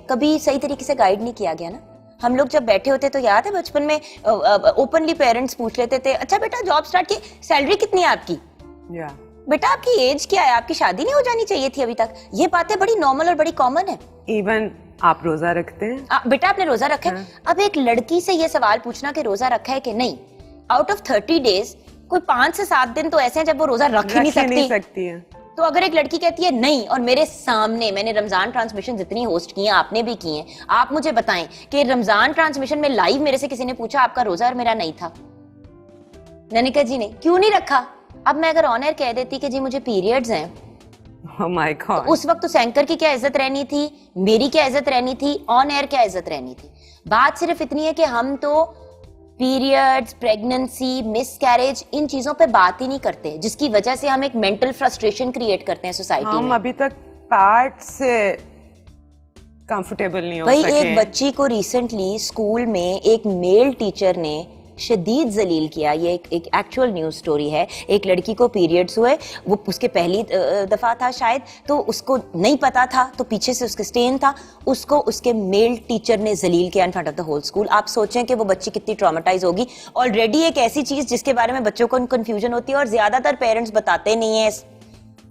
कभी सही तरीके से गाइड नहीं किया गया ना। हम लोग जब बैठे होते तो याद है बचपन में ओपनली पेरेंट्स पूछ लेते थे, अच्छा बेटा जॉब स्टार्ट की, सैलरी कितनी है आपकी, बेटा आपकी एज क्या है, आपकी शादी नहीं हो जानी चाहिए थी अभी तक। ये बातें बड़ी नॉर्मल और बड़ी कॉमन है। इवन आप रोजा रखते हैं? बेटा आपने रोजा रखा है? अब एक लड़की से ये सवाल पूछना कि रोजा रखा है कि नहीं, आउट ऑफ 30 डेज कोई 5 से 7 दिन तो ऐसे हैं जब वो रोजा रख ही नहीं सकती है। तो अगर एक लड़की कहती है नहीं, और मेरे सामने मैंने रमजान ट्रांसमिशन जितनी होस्ट की हैं, आपने भी की हैं, आप मुझे बताएं कि रमजान ट्रांसमिशन में लाइव मेरे से किसी ने पूछा आपका रोजा और मेरा नहीं था, मैंने कहा जी नहीं, क्यों नहीं रखा? अब मैं अगर ऑन एयर कह देती कि जी मुझे पीरियड्स हैं, oh my God. तो उस वक्त उस एंकर की क्या इज्जत रहनी थी, मेरी क्या इज्जत रहनी थी, ऑन एयर क्या इज्जत रहनी थी। बात सिर्फ इतनी है कि हम तो पीरियड्स, प्रेगनेंसी, मिसकैरेज, इन चीजों पे बात ही नहीं करते, जिसकी वजह से हम एक मेंटल फ्रस्ट्रेशन क्रिएट करते हैं सोसाइटी में। हम अभी तक पैड से कंफर्टेबल नहीं हो सके। एक बच्ची को रिसेंटली स्कूल में एक मेल टीचर ने शदीद जलील किया। ये एक एक्चुअल न्यूज स्टोरी है। एक लड़की को पीरियड्स हुए, वो उसके पहली दफा था शायद, तो उसको नहीं पता था, तो पीछे से उसके स्टेन था, उसको उसके मेल टीचर ने जलील किया in front of the whole school. आप सोचें कि वो बच्ची कितनी ट्रॉमेटाइज होगी। ऑलरेडी एक ऐसी चीज जिसके बारे में बच्चों को कंफ्यूजन होती है और ज्यादातर पेरेंट्स बताते नहीं है,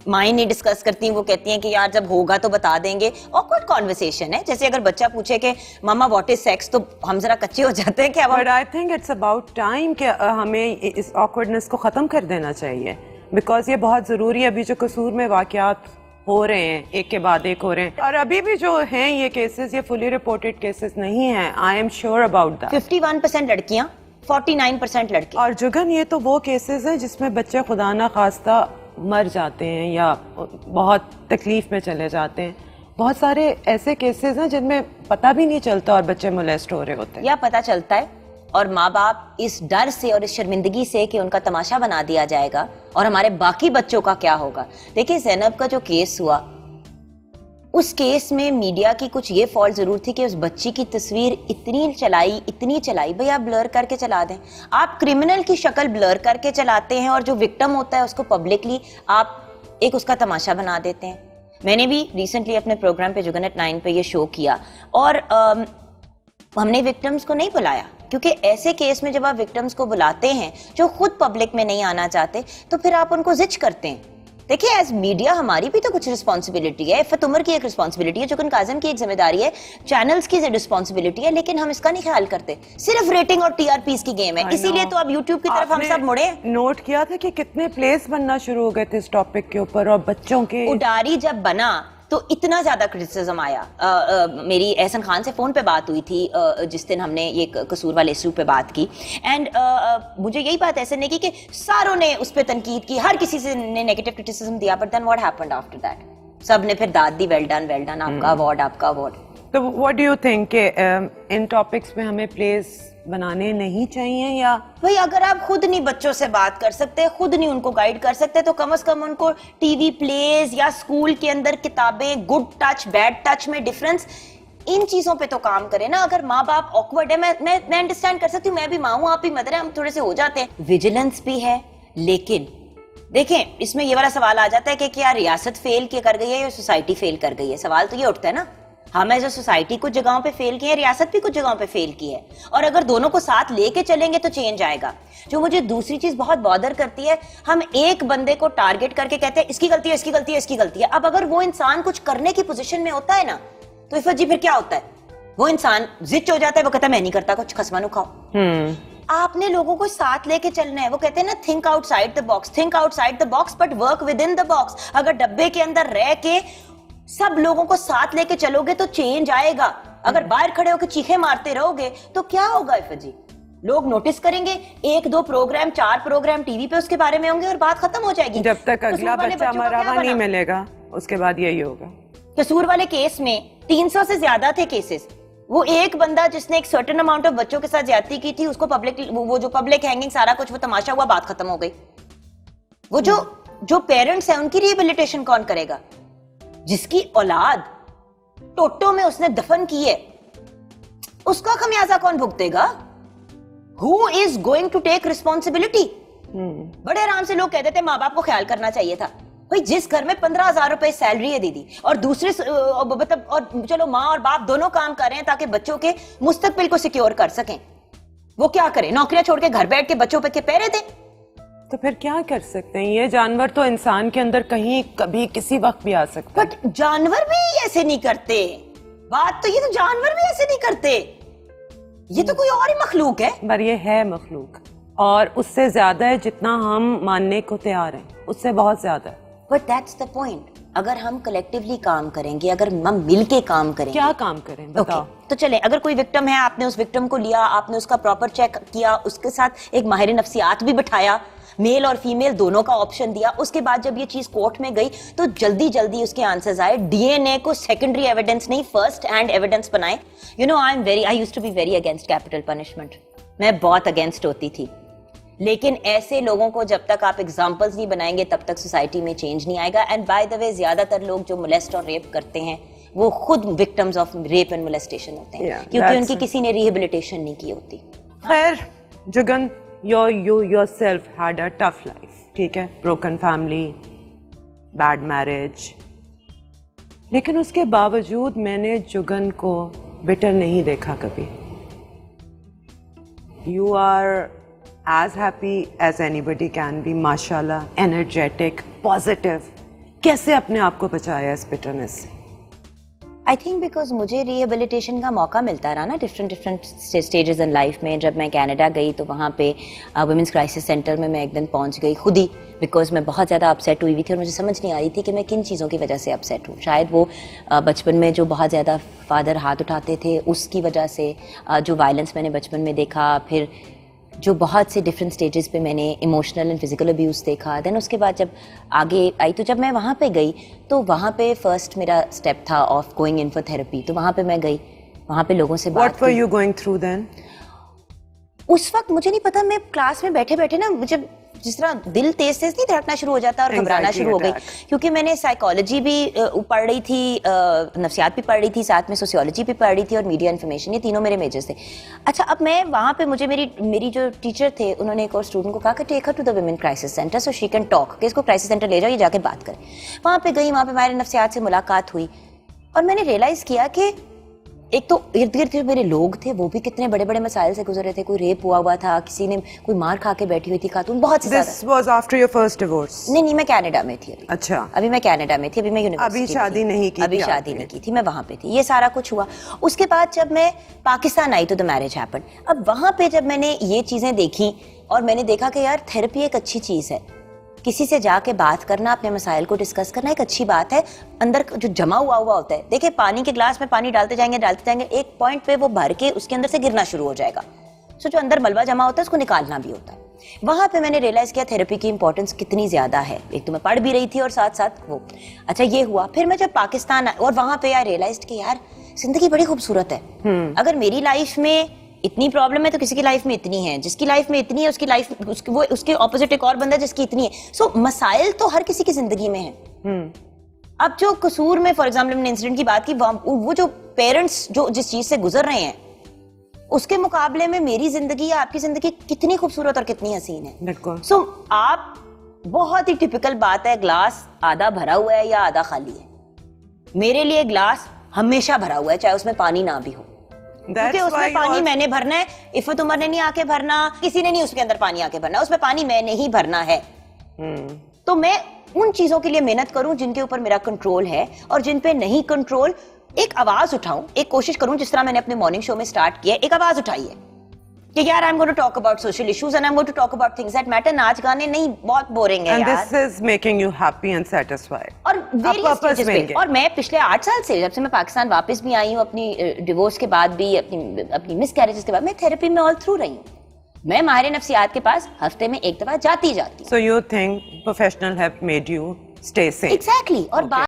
माँ नहीं डिस्कस करती, वो कहती हैं कि यार जब होगा तो बता देंगे। ऑकवर्ड कॉन्वर्सेशन है, जैसे अगर बच्चा पूछे कि मामा व्हाट इज सेक्स, तो हम जरा कच्चे हो जाते हैं कि but I think it's about time कि हमें इस ऑकवर्डनेस को खत्म कर देना चाहिए, बिकॉज ये बहुत जरूरी है। अभी जो कसूर में वाकयात हो रहे हैं, एक के बाद एक हो रहे हैं, और अभी भी जो हैं ये केसेस, ये फुली रिपोर्टेड केसेस नहीं हैं। I am sure about that. 51% लड़कियां, 49% लड़के। और जुगन, ये तो वो केसेस हैं जिसमें बच्चे खुदा ना खास्ता मर जाते हैं या बहुत तकलीफ में चले जाते हैं। बहुत सारे ऐसे केसेस हैं जिनमें पता भी नहीं चलता और बच्चे मोलेस्ट हो रहे होते हैं, या पता चलता है और माँ बाप इस डर से और इस शर्मिंदगी से कि उनका तमाशा बना दिया जाएगा और हमारे बाकी बच्चों का क्या होगा। देखिए ज़ैनब का जो केस हुआ, उस केस में मीडिया की कुछ ये फॉल्ट जरूर थी कि उस बच्ची की तस्वीर इतनी चलाई, भाई आप ब्लर करके चला दें। आप क्रिमिनल की शक्ल ब्लर करके चलाते हैं और जो विक्टिम होता है उसको पब्लिकली आप एक उसका तमाशा बना देते हैं। मैंने भी रिसेंटली अपने प्रोग्राम पे जुगन एट 9 पे ये शो किया और हमने विक्टिम्स को नहीं बुलाया, क्योंकि ऐसे केस में जब आप विक्टिम्स को बुलाते हैं जो खुद पब्लिक में नहीं आना चाहते, तो फिर आप उनको जिच करते हैं। देखिए एज मीडिया हमारी भी तो कुछ रिस्पॉन्सिबिलिटी है, इफ़त उमर की एक रिस्पॉन्सिबिलिटी है, जुगन काज़िम की एक जिम्मेदारी है, चैनल्स की रिस्पॉन्सिबिलिटी है, लेकिन हम इसका नहीं ख्याल करते। सिर्फ रेटिंग और टीआरपीस की गेम है, इसीलिए तो अब यूट्यूब की तरफ हम सब मुड़े। नोट किया था कि कितने प्लेस बनना शुरू हो गए थे इस टॉपिक के ऊपर, और बच्चों के उडारी जब बना तो इतना ज्यादा क्रिटिसिज्म आया। मेरी एहसन खान से फोन पे बात हुई थी जिस दिन हमने ये कसूर वाले इशू पे बात की, एंड मुझे यही बात ऐसे नहीं की कि सारों ने उस पर तनकीद की, हर किसी से ने नेगेटिव क्रिटिसिज्म दिया, but then what happened after that? सब ने फिर दाद दी, वेल डन, आपका अवार्ड। तो what do you think in topics में हमें प्लेस बनाने नहीं चाहिए? या भाई अगर आप खुद नहीं बच्चों से बात कर सकते, खुद नहीं उनको गाइड कर सकते, तो कम से कम उनको टीवी प्लेज या स्कूल के अंदर किताबें, गुड टच बैड टच में डिफरेंस, इन चीजों पे तो काम करें ना। अगर माँ बाप ऑकवर्ड है, मैं अंडरस्टैंड कर सकती हूँ, मैं भी माँ हूँ, आप भी मदर है, हम थोड़े से हो जाते हैं। विजिलेंस भी है, लेकिन देखें इसमें ये वाला सवाल आ जाता है कि क्या रियासत फेल कर गई है या सोसाइटी फेल कर गई है। सवाल तो ये उठता है ना। हम एज अ सोसाइटी कुछ जगहों पे फेल की है, रियासत भी कुछ जगहों पे फेल की है, और अगर दोनों को साथ लेके चलेंगे तो चेंज आएगा। जो मुझे दूसरी चीज बहुत बॉदर करती है, हम एक बंदे को टारगेट करके कहते हैं इसकी गलती है, इसकी गलती है, इसकी गलती है। अब अगर वो इंसान कुछ करने की पोजीशन में होता है ना, तो इफ़त जी फिर क्या होता है? वो इंसान जिच हो जाता है, वो कहता है मैं नहीं करता कुछ, खसमानू खाओ। आपने लोगों को साथ लेके चलना है। वो कहते हैं ना, think outside the box but work with in the box. अगर डब्बे के अंदर रह के सब लोगों को साथ लेके चलोगे तो चेंज आएगा। अगर बाहर खड़े होकर चीखे मारते रहोगे तो क्या होगा इफ़त जी? लोग नोटिस करेंगे, 1-2 प्रोग्राम 4 प्रोग्राम टीवी पे उसके बारे में होंगे और बात खत्म हो जाएगी। जब तक अगला बच्चा मरा हुआ नहीं मिलेगा, उसके बाद यही होगा। कसूर वाले केस में 300 से ज्यादा थे केसेस। वो एक बंदा जिसने एक सर्टेन अमाउंट ऑफ बच्चों के साथ ज्यादती की थी, उसको पब्लिक हैंगिंग सारा कुछ, वो तमाशा हुआ, बात खत्म हो गई। वो जो पेरेंट्स हैं उनकी रिहेबिलिटेशन कौन करेगा? जिसकी औलाद टोटो में उसने दफन की है, उसका खमियाजा कौन भुगतेगा? Who is going to take responsibility? बड़े आराम से लोग कहते थे माँ बाप को ख्याल करना चाहिए था। भाई जिस घर में 15,000 रुपए सैलरी है दीदी, और दूसरे मतलब और चलो माँ और बाप दोनों काम कर रहे हैं ताकि बच्चों के मुस्तकबिल को सिक्योर कर सकें, वो क्या करें? नौकरियां छोड़ के घर बैठ के बच्चों पे पैरे दें? तो फिर क्या कर सकते हैं? ये जानवर तो इंसान के अंदर कहीं कभी किसी वक्त भी आ सकता है। बट जानवर भी ऐसे नहीं करते। बात तो ये, तो जानवर भी ऐसे नहीं करते, ये तो कोई और ही मखलूक है। पर ये है मखलूक, और उससे ज्यादा है जितना हम मानने को तैयार हैं, उससे बहुत ज्यादा है। बट दैट्स द पॉइंट, अगर हम कलेक्टिवली काम करेंगे, अगर हम मिलके काम करेंगे। क्या काम करें बताओ? तो चले, अगर कोई विक्टिम है, आपने उस विक्टिम को लिया, आपने उसका प्रॉपर चेक किया, उसके साथ एक माहिर नफ्सियात भी बिठाया, मेल और फीमेल दोनों का ऑप्शन दिया, उसके बाद जब ये चीज कोर्ट में गई तो जल्दी जल्दी उसके आंसर्स आए। डीएनए को सेकेंडरी एविडेंस नहीं, फर्स्ट हैंड एविडेंस बनाए। You know, I used to be very against capital punishment, मैं बहुत अगेंस्ट होती थी, लेकिन ऐसे लोगों को जब तक आप एग्जाम्पल्स नहीं बनाएंगे तब तक सोसाइटी में चेंज नहीं आएगा। एंड बाय द वे, ज्यादातर लोग जो मोलेस्ट और रेप करते हैं वो खुद victims of rape and molestation होते हैं, क्योंकि उनकी किसी ने रिहेबिलिटेशन नहीं की होती। खैर Jugan, you yourself had a tough life, ठीक है, broken family, bad marriage, लेकिन उसके बावजूद मैंने जुगन को बिटर नहीं देखा कभी। You are as happy as anybody can be, माशाल्लाह, energetic, positive। कैसे अपने आप को बचाया इस बिटरनेस से? आई थिंक बिकॉज मुझे रिहेबिलिटेशन का मौका मिलता रहा ना डिफरेंट स्टेजेस इन लाइफ में। जब मैं कनाडा गई तो वहाँ पे वुमेंस क्राइसिस सेंटर में मैं एक दिन पहुँच गई खुद ही, बिकॉज मैं बहुत ज़्यादा अपसेट हुई हुई थी और मुझे समझ नहीं आ रही थी कि मैं किन चीज़ों की वजह से अपसेट हूँ। शायद वो बचपन में जो बहुत ज़्यादा फादर हाथ उठाते थे उसकी वजह से, जो वायलेंस मैंने बचपन में देखा, फिर जो बहुत से डिफरेंट स्टेजेस पे मैंने इमोशनल एंड फिजिकल अब्यूज़ देखा। देन उसके बाद जब आगे आई तो जब मैं वहाँ पे गई तो वहाँ पे फर्स्ट मेरा स्टेप था of going in for therapy. तो वहाँ पे मैं गई, वहाँ पे लोगों से बात What were you going through then? उस वक्त मुझे नहीं पता, मैं क्लास में बैठे बैठे ना, मुझे जिस तरह दिल तेज तेज नहीं धड़कना शुरू हो जाता और घबराना शुरू हो गई, क्योंकि मैंने साइकोलॉजी भी पढ़ रही थी, नफ्सियात भी पढ़ रही थी, साथ में सोशियोलॉजी भी पढ़ रही थी और मीडिया इन्फॉर्मेशन, ये तीनों मेरे मेजर्स थे। अच्छा, अब मैं वहाँ पे, मुझे मेरी जो टीचर थे उन्होंने एक और स्टूडेंट को कहा कि take her to the women crisis centre so she can talk, कि इसको क्राइसिस सेंटर ले जाओ, ये जाके बात करें। वहाँ पे गई, वहाँ पे हमारे नफ्सियात से मुलाकात हुई और मैंने रियलाइज़ किया कि एक तो इर्द गिर्द जो मेरे लोग थे वो भी कितने बड़े बड़े मसाइल से गुजर रहे थे। कोई रेप हुआ था, किसी ने कोई मार खा के बैठी हुई थी खातून, बहुत ज़्यादा। This was after your first divorce? नहीं, मैं कनाडा में थी अभी। अच्छा, अभी मैं कनाडा में थी, अभी मैं यूनिवर्सिटी, अभी शादी नहीं की, अभी शादी नहीं की थी, मैं वहाँ पे थी। ये सारा कुछ हुआ। उसके बाद जब मैं पाकिस्तान आई तो द मैरिज हैपन। अब वहाँ पे जब मैंने ये चीज़ें देखी और मैंने देखा कि यार थेरेपी एक अच्छी चीज़ है, किसी से जाके बात करना, अपने मसाइल को डिस्कस करना एक अच्छी बात है। अंदर जो जमा हुआ होता है, देखिए पानी के ग्लास में पानी डालते जाएंगे, एक पॉइंट पे वो भर के उसके अंदर से गिरना शुरू हो जाएगा। सो जो अंदर मलबा जमा होता है उसको निकालना भी होता है। वहां पे मैंने रियलाइज किया थेरेपी की इंपॉर्टेंस कितनी ज्यादा है। एक तो मैं पढ़ भी रही थी और साथ साथ वो, अच्छा ये हुआ। फिर मैं जब पाकिस्तान और वहां पे यार रियलाइज कि यार जिंदगी बड़ी खूबसूरत है। अगर मेरी लाइफ में इतनी प्रॉब्लम है तो किसी की लाइफ में इतनी है, जिसकी लाइफ में इतनी है उसकी लाइफ, उसके ऑपोजिट एक और बंदा है जिसकी इतनी है। सो मसाइल तो हर किसी की जिंदगी में है। अब जो कसूर में, फॉर एग्जाम्पल हमने इंसिडेंट की बात की, वो जो पेरेंट्स जो जिस चीज से गुजर रहे हैं उसके मुकाबले में मेरी जिंदगी या आपकी जिंदगी कितनी खूबसूरत और कितनी हसीन है। बिल्कुल। सो आप, बहुत ही टिपिकल बात है, ग्लास आधा भरा हुआ है या आधा खाली है। मेरे लिए ग्लास हमेशा भरा हुआ है, चाहे उसमें पानी ना भी हो, क्योंकि उसमें पानी मैंने भरना है। इफ़त उमर ने नहीं आके भरना, किसी ने नहीं उसके अंदर पानी आके भरना, उसमें पानी मैंने ही भरना है। तो मैं उन चीजों के लिए मेहनत करूं जिनके ऊपर मेरा कंट्रोल है, और जिन पे नहीं कंट्रोल, एक आवाज उठाऊं, एक कोशिश करूं, जिस तरह मैंने अपने मॉर्निंग शो में स्टार्ट किया, एक आवाज उठाई है कि यार I am going to talk about social issues and I am going to talk about things that matter. नाच गाने नहीं, बहुत बोरिंग है यार। And this is making you happy and satisfied. और various stages पे। और मैं पिछले 8 साल से, जब से मैं पाकिस्तान वापस भी आई हूँ, अपनी डिवोर्स के बाद भी, अपनी मिस कैरेजेस के बाद, मैं थेरेपी में ऑल थ्रू रही हूँ। मैं माहिर नफ्सियात के पास हफ्ते में एक दफा जाती So you think professional help made you stay sane? Exactly. और बात